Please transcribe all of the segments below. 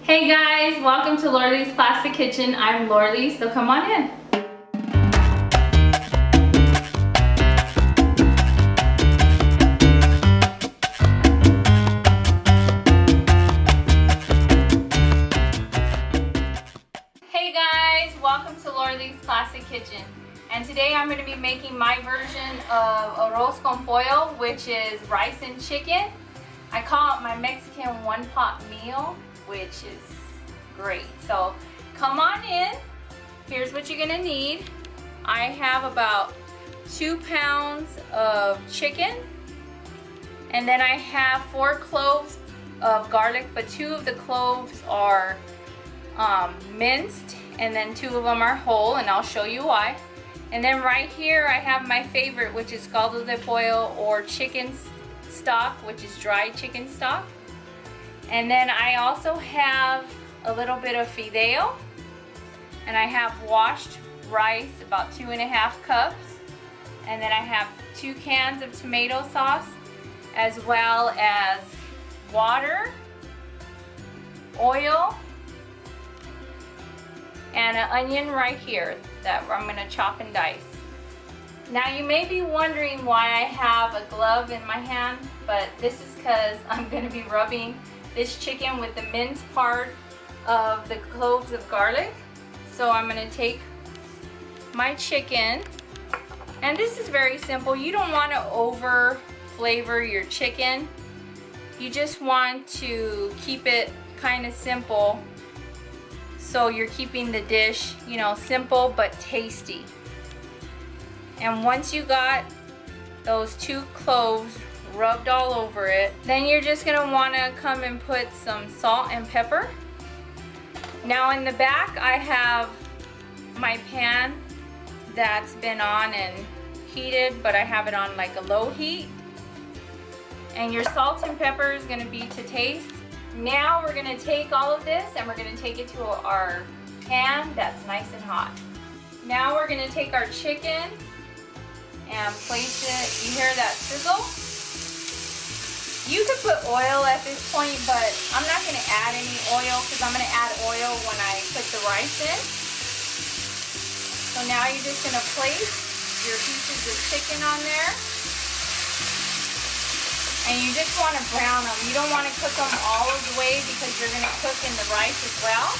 Hey guys, welcome to Lorelai's Plastic Kitchen. I'm Lorelai, so come on in. Hey guys, welcome to Lorelai's Plastic Kitchen. And today I'm going to be making my version of Arroz Con Pollo, which is rice and chicken. I call it my Mexican one-pot meal, which is great. So come on in. Here's what you're gonna need. I have about 2 pounds of chicken, and then I have 4 cloves of garlic, but 2 of the cloves are minced, and then 2 of them are whole, and I'll show you why. And then right here I have my favorite, which is caldo de pollo, or chicken stock, which is dried chicken stock. And then I also have a little bit of fideo, and I have washed rice, about 2.5 cups, and then I have 2 cans of tomato sauce, as well as water, oil, and an onion right here that I'm going to chop and dice. Now you may be wondering why I have a glove in my hand, but this is because I'm going to be rubbing this chicken with the minced part of the cloves of garlic. So I'm going to take my chicken, and this is very simple. You don't want to over flavor your chicken. You just want to keep it kind of simple, so you're keeping the dish, you know, simple but tasty. And once you got those 2 cloves rubbed all over it, then you're just gonna wanna come and put some salt and pepper. Now in the back I have my pan that's been on and heated, but I have it on like a low heat. And your salt and pepper is gonna be to taste. Now we're gonna take all of this and we're gonna take it to our pan that's nice and hot. Now we're gonna take our chicken and place it. You hear that sizzle? You could put oil at this point, but I'm not going to add any oil because I'm going to add oil when I put the rice in. So now you're just going to place your pieces of chicken on there. And you just want to brown them. You don't want to cook them all of the way because you're going to cook in the rice as well.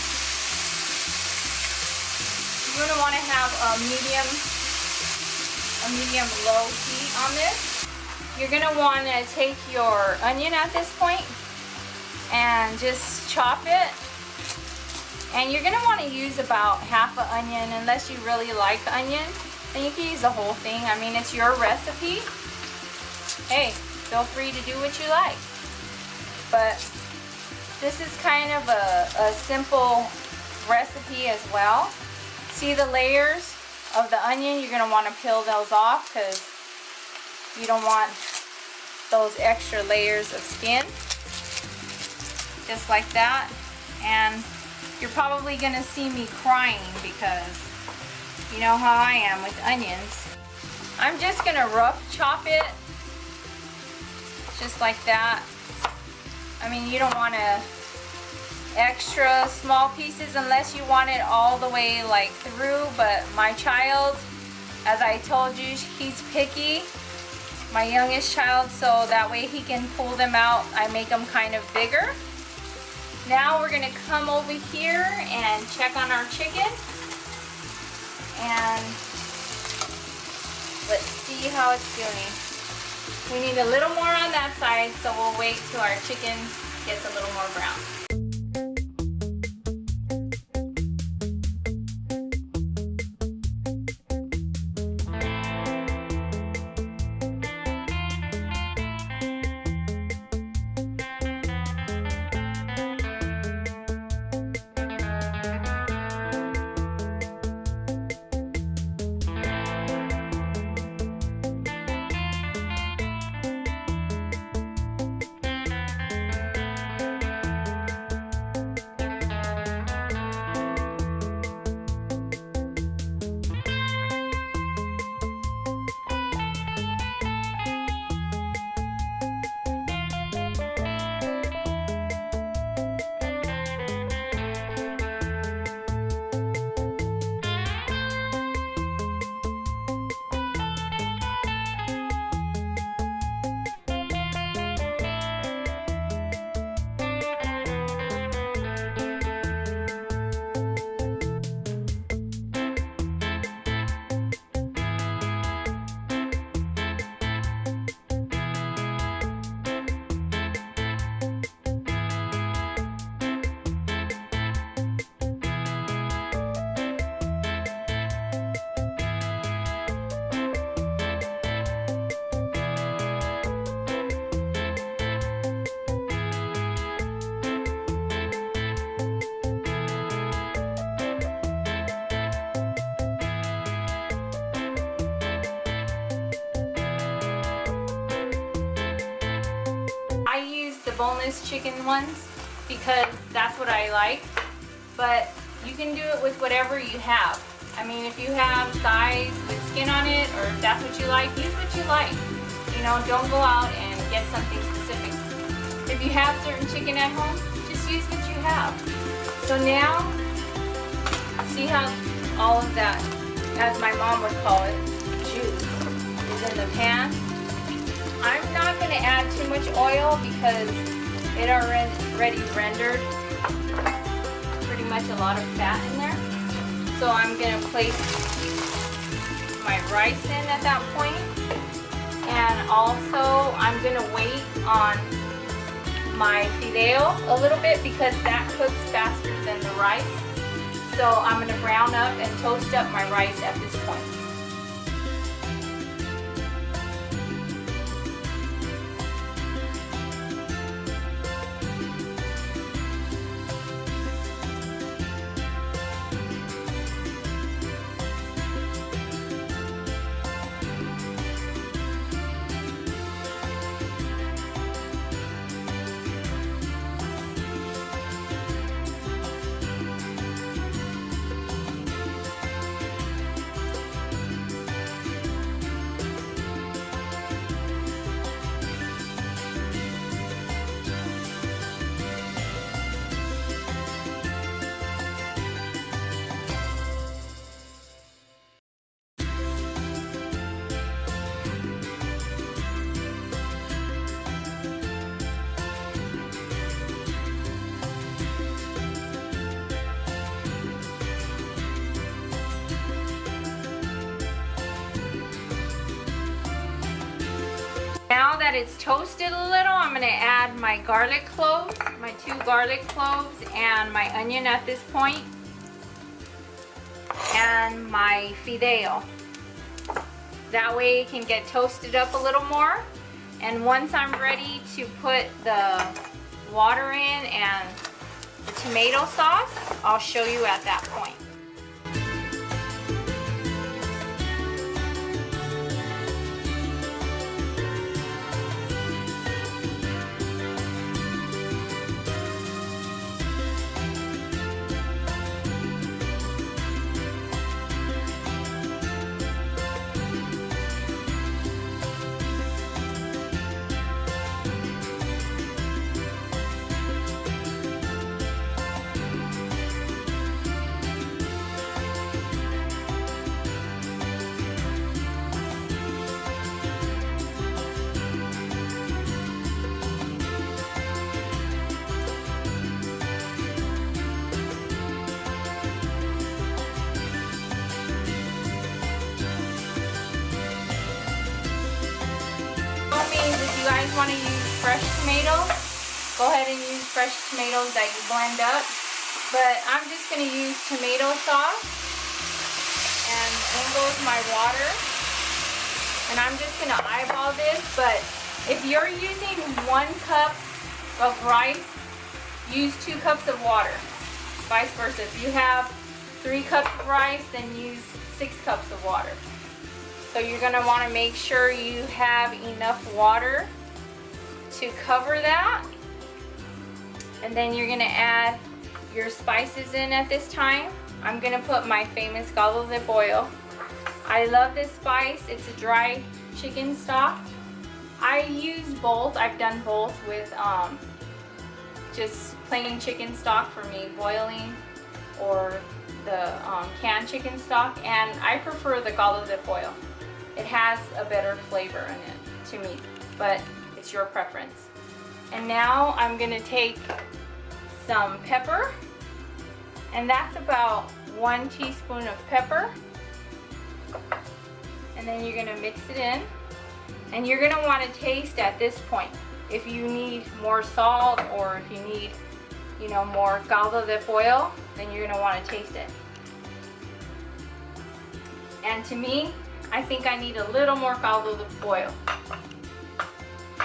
You're going to want to have a medium low heat on this. You're going to want to take your onion at this point and just chop it. And you're going to want to use about half an onion, unless you really like onion. Then you can use the whole thing. I mean, it's your recipe. Hey, feel free to do what you like. But this is kind of a simple recipe as well. See the layers of the onion? You're going to want to peel those off because you don't want those extra layers of skin. Just like that. And you're probably going to see me crying because you know how I am with onions. I'm just going to rough chop it. Just like that. I mean, you don't want to extra small pieces unless you want it all the way like through, but my child, as I told you, he's picky, my youngest child, so that way he can pull them out. I make them kind of bigger. Now we're gonna come over here and check on our chicken, and let's see how it's doing. We need a little more on that side, so we'll wait till our chicken gets a little more brown. boneless chicken ones because that's what I like. But you can do it with whatever you have. I mean, if you have thighs with skin on it, or if that's what you like, use what you like. You know, don't go out and get something specific. If you have certain chicken at home, just use what you have. So now, see how all of that, as my mom would call it, juice is in the pan. I'm not going to add too much oil because it already rendered pretty much a lot of fat in there. So I'm going to place my rice in at that point. And also I'm going to wait on my fideo a little bit because that cooks faster than the rice. So I'm going to brown up and toast up my rice at this point. Now that it's toasted a little, I'm going to add my garlic cloves, my 2 garlic cloves, and my onion at this point, and my fideo. That way it can get toasted up a little more. And once I'm ready to put the water in and the tomato sauce, I'll show you at that point. If you guys want to use fresh tomatoes, go ahead and use fresh tomatoes that you blend up. But I'm just going to use tomato sauce, and in goes my water. And I'm just going to eyeball this, but if you're using 1 cup of rice, use 2 cups of water. Vice versa. If you have 3 cups of rice, then use 6 cups of water. So you're going to want to make sure you have enough water to cover that. And then you're going to add your spices in at this time. I'm going to put my famous caldo de pollo. I love this spice. It's a dry chicken stock. I use both. I've done both with just plain chicken stock for me, boiling, or the canned chicken stock. And I prefer the caldo de pollo. It has a better flavor in it to me, but it's your preference. And now I'm going to take some pepper, and that's about 1 teaspoon of pepper. And then you're going to mix it in, and you're going to want to taste at this point if you need more salt, or if you need, you know, more caldo de pollo, then you're going to want to taste it. And to me, I think I need a little more caldo de pollo.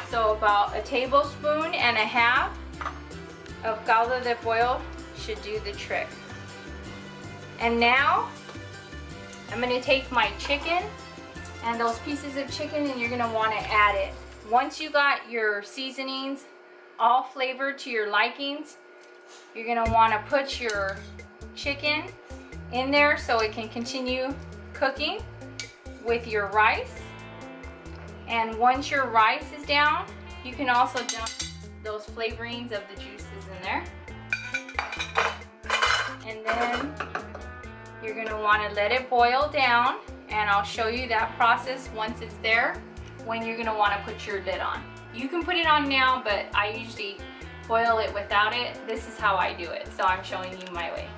So about 1.5 tablespoons of caldo de pollo should do the trick. And now I'm going to take my chicken and those pieces of chicken, and you're going to want to add it. Once you got your seasonings all flavored to your likings. You're gonna wanna put your chicken in there so it can continue cooking with your rice. And once your rice is down, you can also dump those flavorings of the juices in there. And then you're gonna wanna let it boil down, and I'll show you that process once it's there, when you're gonna wanna put your lid on. You can put it on now, but I usually boil it without it. This is how I do it, so I'm showing you my way.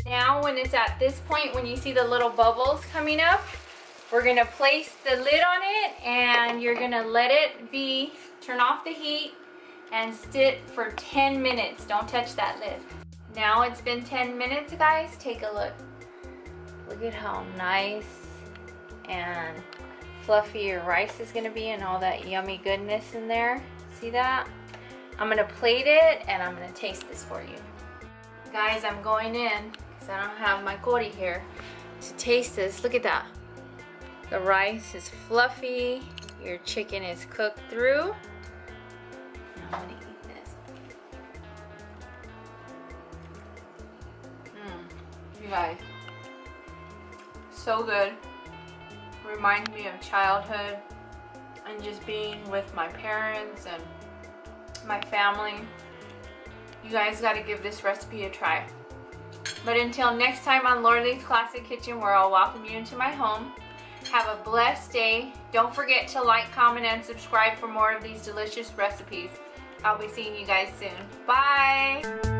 Now when it's at this point, when you see the little bubbles coming up, we're gonna place the lid on it, and you're gonna let it be, turn off the heat, and sit for 10 minutes. Don't touch that lid. Now it's been 10 minutes, guys. Take a look. Look at how nice and fluffy your rice is gonna be, and all that yummy goodness in there. See that? I'm gonna plate it, and I'm gonna taste this for you. Guys, I'm going in, because I don't have my kori here, to taste this. Look at that. The rice is fluffy. Your chicken is cooked through. Now I'm gonna eat this. You guys, so good. Reminds me of childhood and just being with my parents and my family. You guys got to give this recipe a try. But until next time on Lorelai's Classic Kitchen, where I'll welcome you into my home, have a blessed day. Don't forget to like, comment, and subscribe for more of these delicious recipes. I'll be seeing you guys soon. Bye!